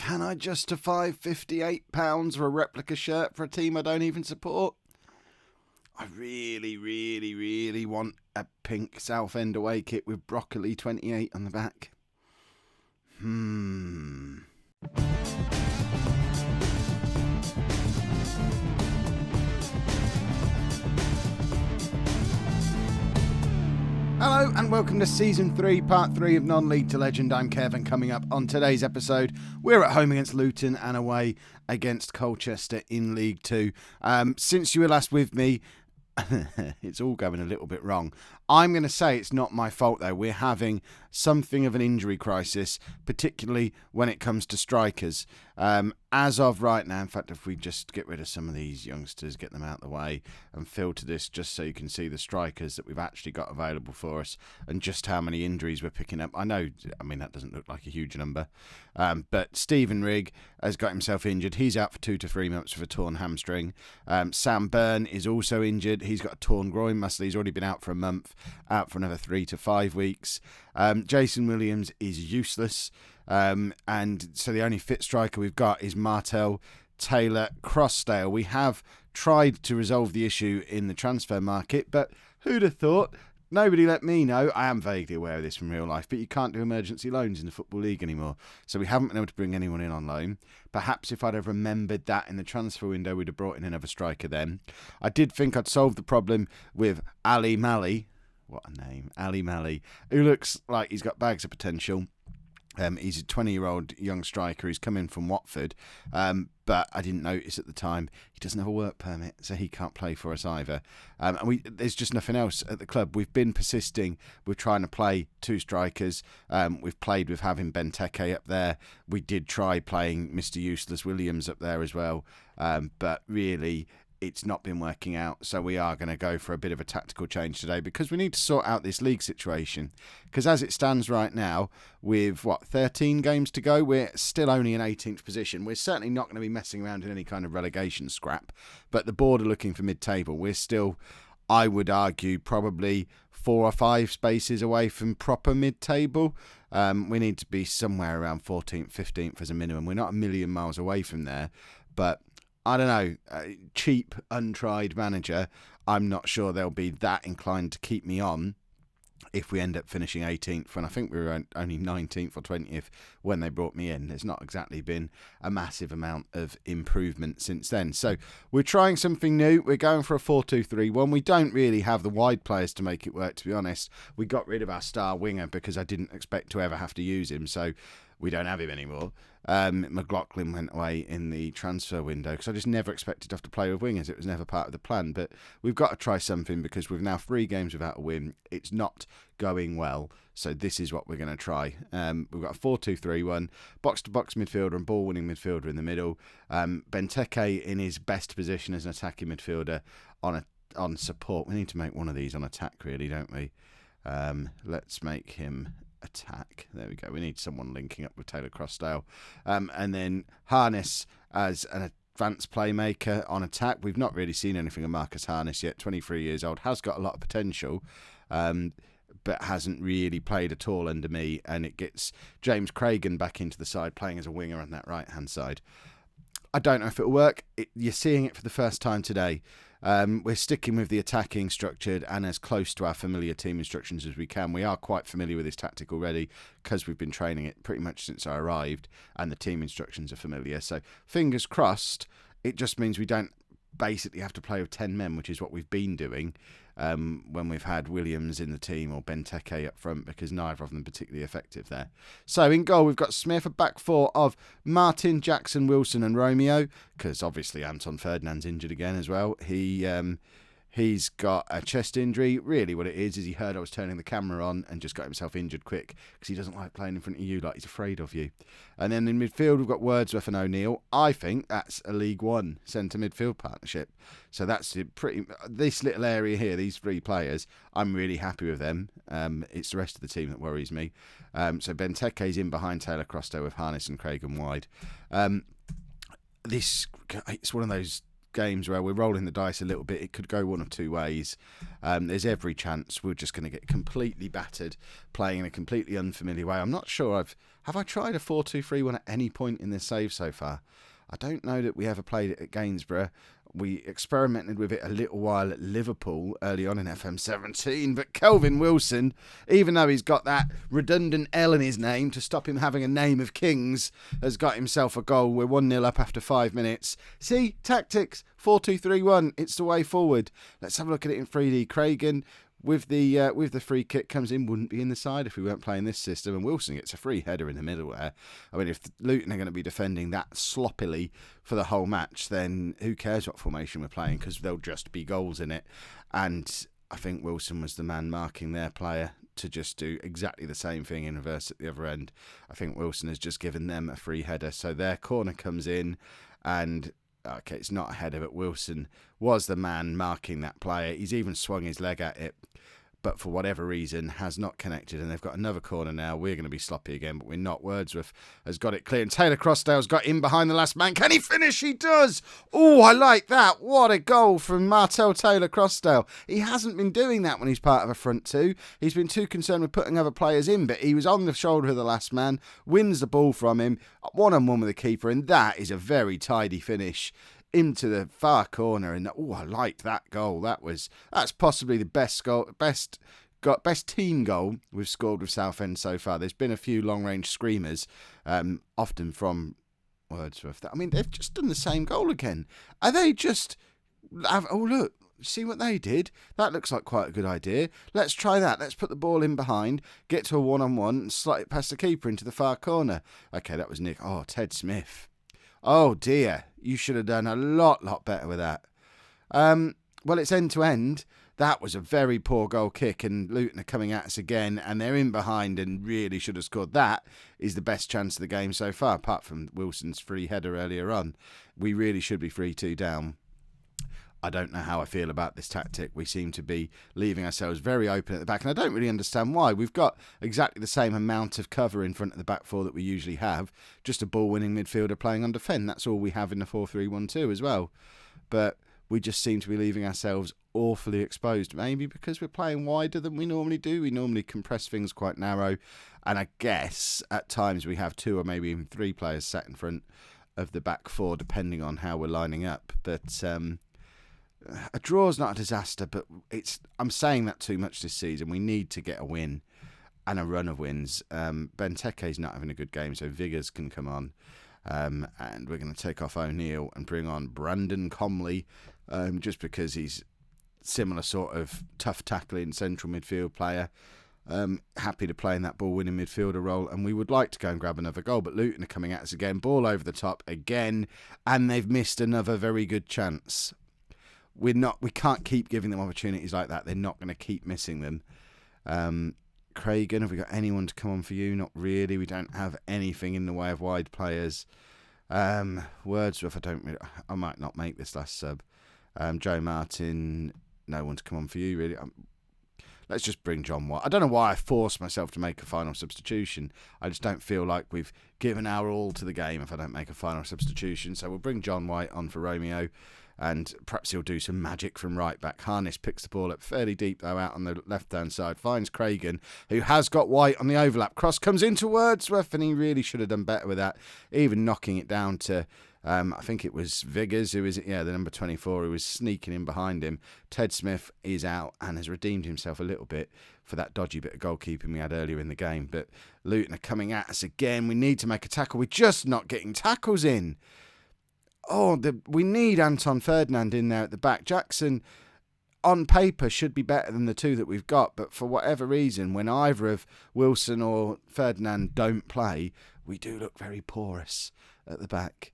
can I justify £58 for a replica shirt for a team I don't even support? I really, really, really want a pink Southend away kit with broccoli 28 on the back. Hello and welcome to Season 3, Part 3 of Non-League to Legend. I'm Kev, and coming up on today's episode, we're at home against Luton and away against Colchester in League 2. Since you were last with me, it's all going a little bit wrong. I'm going to say it's not my fault though. We're having something of an injury crisis, particularly when it comes to strikers. As of right now, in fact, if we just get rid of some of these youngsters, get them out of the way and filter this just so you can see the strikers that we've actually got available for us and just how many injuries we're picking up. I mean, that doesn't look like a huge number. But Stephen Rigg has got himself injured. He's out for 2 to 3 months with a torn hamstring. Sam Byrne is also injured. He's got a torn groin muscle. He's already been out for a month, out for another 3 to 5 weeks. Jason Williams is useless. And so the only fit striker we've got is Martel Taylor Crossdale. We have tried to resolve the issue in the transfer market, but who'd have thought? Nobody let me know. I am vaguely aware of this from real life, but you can't do emergency loans in the Football League anymore. So we haven't been able to bring anyone in on loan. Perhaps if I'd have remembered that in the transfer window, we'd have brought in another striker then. I did think I'd solved the problem with Ali Mali. What a name. Ali Mali, who looks like he's got bags of potential. He's a 20-year-old young striker who's come in from Watford, but I didn't notice at the time he doesn't have a work permit, so he can't play for us either. And there's just nothing else at the club. We've been persisting with trying to play 2 strikers. We've played with having Benteke up there. We did try playing Mr. Useless Williams up there as well, but really it's not been working out, so we are going to go for a bit of a tactical change today because we need to sort out this league situation. Because as it stands right now, with 13 games to go, we're still only in 18th position. We're certainly not going to be messing around in any kind of relegation scrap, but the board are looking for mid-table. We're still, I would argue, probably 4 or 5 spaces away from proper mid-table. We need to be somewhere around 14th, 15th as a minimum. We're not a million miles away from there, but I don't know, cheap, untried manager, I'm not sure they'll be that inclined to keep me on if we end up finishing 18th, when I think we were only 19th or 20th when they brought me in. There's not exactly been a massive amount of improvement since then. So we're trying something new. We're going for a 4-2-3-1. We don't really have the wide players to make it work, to be honest. We got rid of our star winger because I didn't expect to ever have to use him, so we don't have him anymore. McLaughlin went away in the transfer window because I just never expected to have to play with wingers. It was never part of the plan, but we've got to try something because we've now 3 games without a win. It's not going well, so this is what we're going to try. We've got a 4-2-3-1, box-to-box midfielder and ball-winning midfielder in the middle. Benteke in his best position as an attacking midfielder on support. We need to make one of these on attack, really, don't we? Let's make him attack. There we go. We need someone linking up with Taylor Crossdale. And then Harness as an advanced playmaker on attack. We've not really seen anything of Marcus Harness yet. 23 years old. Has got a lot of potential, but hasn't really played at all under me. And it gets James Cragen back into the side, playing as a winger on that right-hand side. I don't know if it'll work. You're seeing it for the first time today. We're sticking with the attacking structured and as close to our familiar team instructions as we can. We are quite familiar with this tactic already because we've been training it pretty much since I arrived, and the team instructions are familiar. So fingers crossed, it just means we don't basically have to play with 10 men, which is what we've been doing when we've had Williams in the team or Benteke up front, because neither of them particularly effective there. So in goal, we've got Smith, a back 4 of Martin, Jackson, Wilson and Romeo, because obviously Anton Ferdinand's injured again as well. He's got a chest injury. Really what it is he heard I was turning the camera on and just got himself injured quick because he doesn't like playing in front of you, like he's afraid of you. And then in midfield, we've got Wordsworth and O'Neill. I think that's a League One centre midfield partnership. So that's this little area here, these 3 players, I'm really happy with them. It's the rest of the team that worries me. So Benteke's in behind Taylor Crossdale with Harness and Cragen wide. It's one of those games where we're rolling the dice a little bit. It could go one of two ways. There's every chance we're just going to get completely battered, playing in a completely unfamiliar way. I'm not sure have I tried a 4-2-3-1 at any point in this save so far. I don't know that we ever played it at Gainsborough. We experimented with it a little while at Liverpool early on in FM17, but Kelvin Wilson, even though he's got that redundant L in his name to stop him having a name of kings, has got himself a goal. We're 1-0 up after 5 minutes. See, tactics, 4-2-3-1, it's the way forward. Let's have a look at it in 3D. Craigan, with the free kick, comes in, wouldn't be in the side if we weren't playing this system, and Wilson gets a free header in the middle there. I mean, if Luton are going to be defending that sloppily for the whole match, then who cares what formation we're playing, because there'll just be goals in it. And I think Wilson was the man marking their player to just do exactly the same thing in reverse at the other end. I think Wilson has just given them a free header, so their corner comes in, and okay, it's not a header, but Wilson was the man marking that player. He's even swung his leg at it, but for whatever reason has not connected, and they've got another corner now. We're going to be sloppy again, but we're not. Wordsworth has got it clear, and Taylor Crossdale's got in behind the last man. Can he finish? He does! Oh, I like that. What a goal from Martel Taylor Crossdale. He hasn't been doing that when he's part of a front two. He's been too concerned with putting other players in, but he was on the shoulder of the last man, wins the ball from him, one-on-one with the keeper, and that is a very tidy finish into the far corner. And I liked that goal. That's possibly the best team goal we've scored with Southend so far. There's been a few long range screamers, often from Wordsworth. I mean, they've just done the same goal again. Are they just? Oh look, see what they did. That looks like quite a good idea. Let's try that. Let's put the ball in behind, get to a 1-on-1, and slide it past the keeper into the far corner. Okay, that was Nick. Oh, Ted Smith. Oh dear, you should have done a lot better with that. Well, it's end to end. That was a very poor goal kick, and Luton are coming at us again, and they're in behind and really should have scored. That is the best chance of the game so far, apart from Wilson's free header earlier on. We really should be 3-2 down. I don't know how I feel about this tactic. We seem to be leaving ourselves very open at the back, and I don't really understand why. We've got exactly the same amount of cover in front of the back four that we usually have, just a ball-winning midfielder playing on defend. That's all we have in the 4-3-1-2 as well. But we just seem to be leaving ourselves awfully exposed, maybe because we're playing wider than we normally do. We normally compress things quite narrow, and I guess at times we have 2 or maybe even 3 players sat in front of the back four, depending on how we're lining up. But a draw's not a disaster, but I'm saying that too much this season. We need to get a win and a run of wins. Benteke's not having a good game, so Viggers can come on. And we're going to take off O'Neill and bring on Brandon Comley, just because he's similar sort of tough tackling central midfield player. Happy to play in that ball-winning midfielder role, and we would like to go and grab another goal, but Luton are coming at us again, ball over the top again, and they've missed another very good chance. We can't keep giving them opportunities like that. They're not going to keep missing them. Craigan, have we got anyone to come on for you? Not really. We don't have anything in the way of wide players. Wordsworth, I might not make this last sub. Joe Martin, no one to come on for you, really. Let's just bring John White. I don't know why I forced myself to make a final substitution. I just don't feel like we've given our all to the game if I don't make a final substitution. So we'll bring John White on for Romeo, and perhaps he'll do some magic from right back. Harness picks the ball up fairly deep, though, out on the left-hand side. Finds Craigan, who has got White on the overlap. Cross comes into Wordsworth, and he really should have done better with that, even knocking it down to, I think it was Viggers, the number 24, who was sneaking in behind him. Ted Smith is out and has redeemed himself a little bit for that dodgy bit of goalkeeping we had earlier in the game. But Luton are coming at us again. We need to make a tackle. We're just not getting tackles in. We need Anton Ferdinand in there at the back. Jackson, on paper, should be better than the 2 that we've got, but for whatever reason, when either of Wilson or Ferdinand don't play, we do look very porous at the back.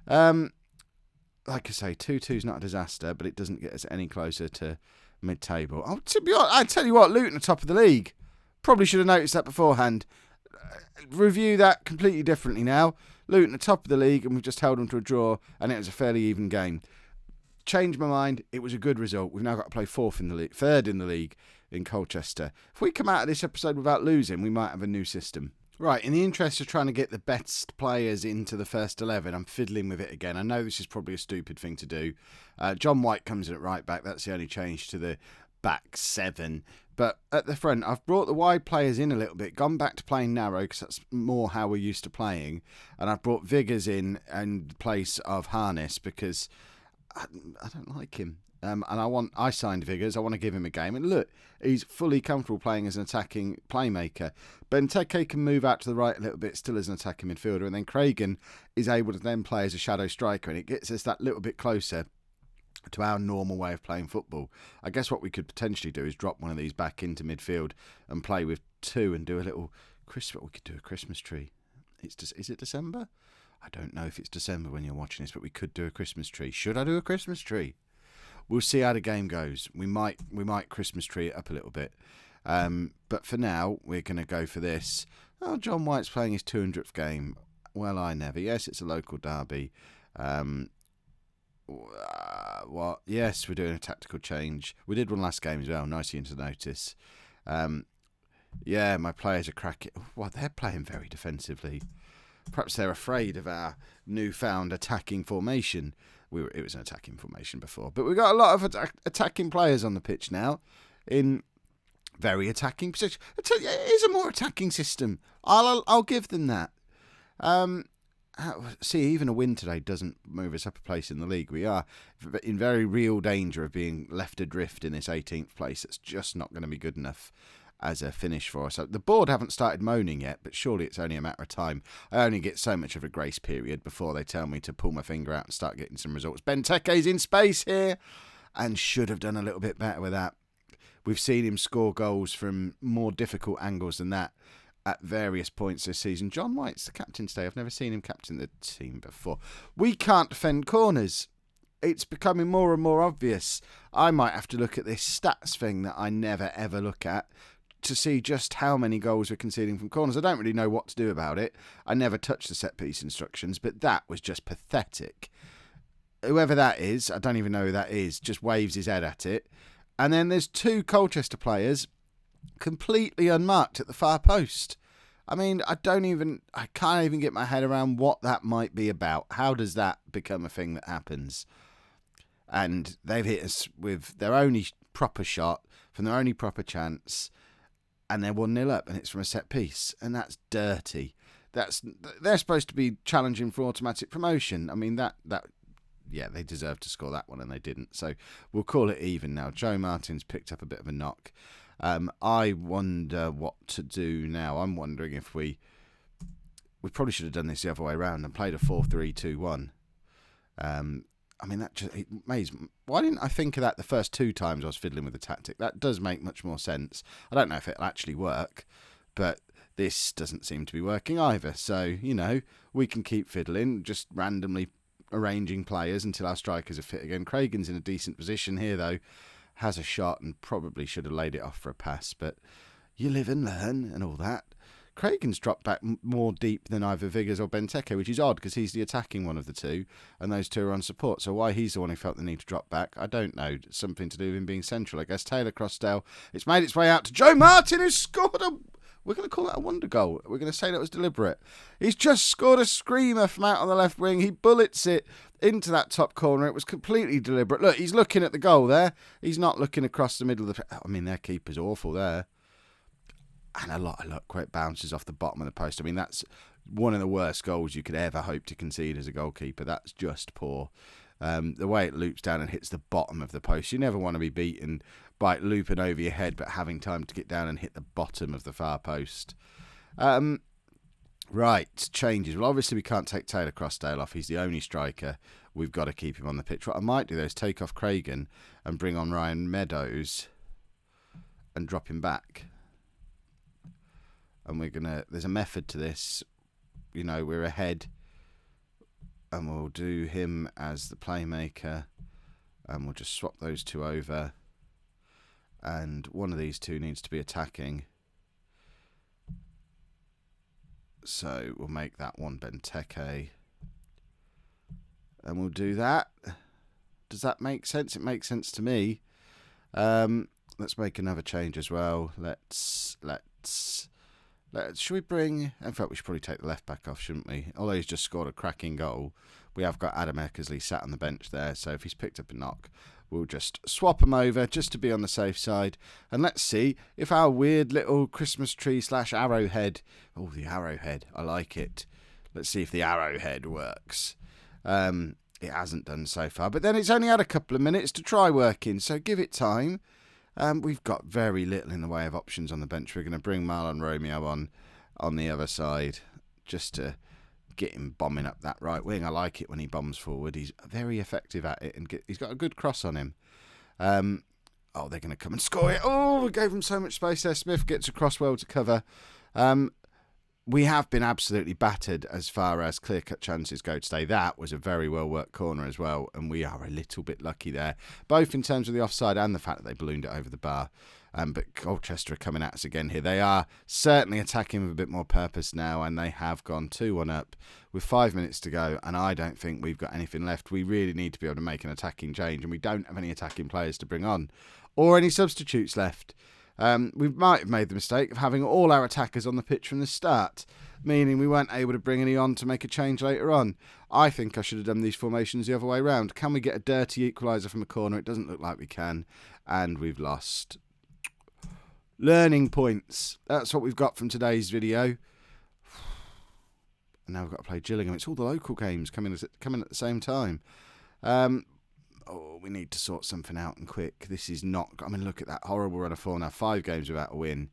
Like I say, 2-2's not a disaster, but it doesn't get us any closer to mid-table. To be honest, I tell you what, Luton are top of the league. Probably should have noticed that beforehand. Review that completely differently now. Luton are top of the league, and we've just held them to a draw, and it was a fairly even game. Changed my mind. It was a good result. We've now got to play third in the league in Colchester. If we come out of this episode without losing, we might have a new system. Right, in the interest of trying to get the best players into the first 11, I'm fiddling with it again. I know this is probably a stupid thing to do. John White comes in at right back. That's the only change to the back 7. But at the front, I've brought the wide players in a little bit, gone back to playing narrow because that's more how we're used to playing. And I've brought Viggers in place of Harness because I don't like him. And I signed Viggers. I want to give him a game. And look, he's fully comfortable playing as an attacking playmaker. Benteke can move out to the right a little bit, still as an attacking midfielder. And then Craigan is able to then play as a shadow striker. And it gets us that little bit closer to our normal way of playing football. I guess what we could potentially do is drop one of these back into midfield and play with 2 and do a little Christmas. We could do a Christmas tree. Is it December? I don't know if it's December when you're watching this, but we could do a Christmas tree. Should I do a Christmas tree? We'll see how the game goes. We might Christmas tree it up a little bit. But for now, we're going to go for this. Oh, John White's playing his 200th game. Well, I never. Yes, it's a local derby. What? Yes, we're doing a tactical change. We did one last game as well. Nice of you to notice. Yeah, my players are cracking. Well, they're playing very defensively. Perhaps they're afraid of our newfound attacking formation. It was an attacking formation before, but we've got a lot of attacking players on the pitch now in very attacking positions. It is a more attacking system. I'll give them that. See, even a win today doesn't move us up a place in the league. We are in very real danger of being left adrift in this 18th place. It's just not going to be good enough as a finish for us. So the board haven't started moaning yet, but surely it's only a matter of time. I only get so much of a grace period before they tell me to pull my finger out and start getting some results. Benteke's in space here and should have done a little bit better with that. We've seen him score goals from more difficult angles than that at various points this season. John White's the captain today. I've never seen him captain the team before. We can't defend corners. It's becoming more and more obvious. I might have to look at this stats thing that I never ever look at to see just how many goals we're conceding from corners. I don't really know what to do about it. I never touch the set piece instructions, but that was just pathetic. Whoever that is, I don't even know who that is, just waves his head at it. And then there's 2 Colchester players completely unmarked at the far post. I mean, I can't even get my head around what that might be about. How does that become a thing that happens? And they've hit us with their only proper shot from their only proper chance, and they're 1-0 up, and it's from a set piece, and that's dirty. They're supposed to be challenging for automatic promotion. I mean, yeah, they deserved to score that one, and they didn't. So we'll call it even now. Joe Martin's picked up a bit of a knock. I wonder what to do now. I'm wondering if we probably should have done this the other way around and played a 4-3-2-1. I mean, why didn't I think of that the first 2 times I was fiddling with the tactic? That does make much more sense. I don't know if it'll actually work, but this doesn't seem to be working either. So, we can keep fiddling, just randomly arranging players until our strikers are fit again. Craigan's in a decent position here, though. Has a shot and probably should have laid it off for a pass, but you live and learn and all that. Craigan's dropped back more deep than either Viggers or Benteke, which is odd because he's the attacking one of the 2, and those 2 are on support. So why he's the one who felt the need to drop back, I don't know. Something to do with him being central, I guess. Taylor Crossdale. It's made its way out to Joe Martin, who's scored we're going to call that a wonder goal. We're going to say that was deliberate. He's just scored a screamer from out on the left wing. He bullets it into that top corner. It was completely deliberate. Look, he's looking at the goal there. He's not looking across the middle of the... I mean, their keeper's awful there. And a lot of luck where it bounces off the bottom of the post. I mean, that's one of the worst goals you could ever hope to concede as a goalkeeper. That's just poor. The way it loops down and hits the bottom of the post. You never want to be beaten by it looping over your head, but having time to get down and hit the bottom of the far post. Right, changes. Well, obviously we can't take Taylor Crossdale off. He's the only striker. We've got to keep him on the pitch. What I might do, though, is take off Craigan and bring on Ryan Meadows and drop him back. And there's a method to this. We're ahead. And we'll do him as the playmaker. And we'll just swap those 2 over. And one of these 2 needs to be attacking. So we'll make that one Benteke. And we'll do that. Does that make sense? It makes sense to me. Let's make another change as well. Let's Should we bring... In fact, we should probably take the left-back off, shouldn't we? Although he's just scored a cracking goal. We have got Adam Eckersley sat on the bench there, so if he's picked up a knock, we'll just swap him over just to be on the safe side. And let's see if our weird little Christmas tree / arrowhead... Oh, the arrowhead. I like it. Let's see if the arrowhead works. It hasn't done so far. But then it's only had a couple of minutes to try working, so give it time. We've got very little in the way of options on the bench. We're going to bring Marlon Romeo on the other side just to get him bombing up that right wing. I like it when he bombs forward. He's very effective at it, and he's got a good cross on him. Oh, they're going to come and score it. Oh, we gave him so much space there. Smith gets across well to cover. We have been absolutely battered as far as clear-cut chances go today. That was a very well-worked corner as well, and we are a little bit lucky there, both in terms of the offside and the fact that they ballooned it over the bar. But Colchester are coming at us again here. They are certainly attacking with a bit more purpose now, and they have gone 2-1 up with 5 minutes to go, and I don't think we've got anything left. We really need to be able to make an attacking change, and we don't have any attacking players to bring on or any substitutes left. We might have made the mistake of having all our attackers on the pitch from the start, meaning we weren't able to bring any on to make a change later on. I think I should have done these formations the other way round. Can we get a dirty equaliser from a corner? It doesn't look like we can, and we've lost. Learning points. That's what we've got from today's video. And now we've got to play Gillingham. It's all the local games coming at the same time. We need to sort something out and quick. This is not... I mean, look at that horrible run of form now. 5 games without a win.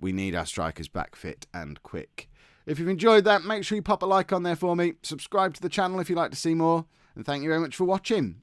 We need our strikers back fit and quick. If you've enjoyed that, make sure you pop a like on there for me. Subscribe to the channel if you'd like to see more. And thank you very much for watching.